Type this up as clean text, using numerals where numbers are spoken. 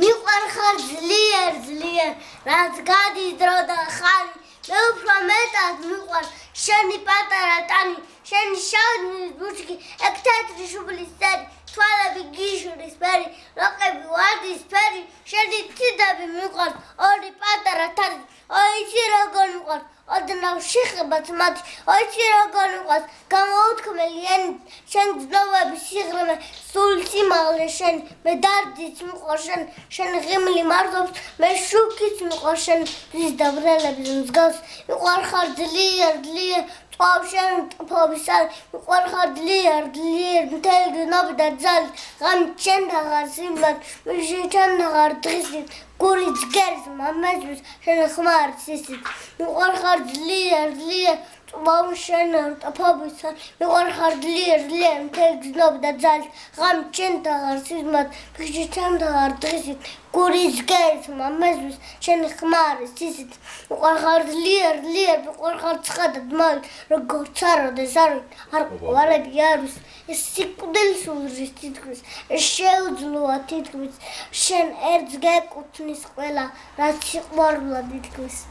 მიყვარ ხარ ძლიერ რაც გადის დრო და ხანი მე უფრო მეტად მიყვარ შენი პატარა ტანი შენი შავი ბუჩქი ეგ თეთრი შუბლის წერი თვალები გიშურის ფერი ლოყები ვარდის ფერი შენი თიდები მიყვარს ორი პატარა თარი იცი როგორ მიყვარს ოდნავ შეხებაც მათი იცი როგორ მიყვარს გამოუთქმელი ენით შენ ძნობები სიღრმე სულ სიმაღლე შენ მე დარდიც მიყვარს შენ ღიმლი მარდობს მე შუქიც მიყვარს შენ რის დაბრელების მსგავს მიყვარ ხარ ძლიერ ტყავშენ ტფობისალ მიყვარ ხარ ძლიერ მთელი გზნობი და ძალით ღამით შენ დაღარ სიმბად შენ დაღარ დღისით გური ჯგერის მამაზვის შენ ხმარი სისით მიყვარ ხარ ძლიერ ტყავშენ ტფობისალ მიყვარ ხარ ძლიერ მთელი გზნობი და ძალით ღამით შენ დაღარ სიმბად შენ დაღარ დღისით გური ჯგერის მამაზვის შენ ხმარი სისით მიყვარ ხარ ძლიერ მიყვარ ხარ ცხადა დმავით როგორც აროდეს არ ყვარები არის ეს სიკვდილის უძრის თითქმის ეს შეუძლოა თითქმის შენ ერთს გეკუთვნის ყველა რაც სიყვარულად ითქმის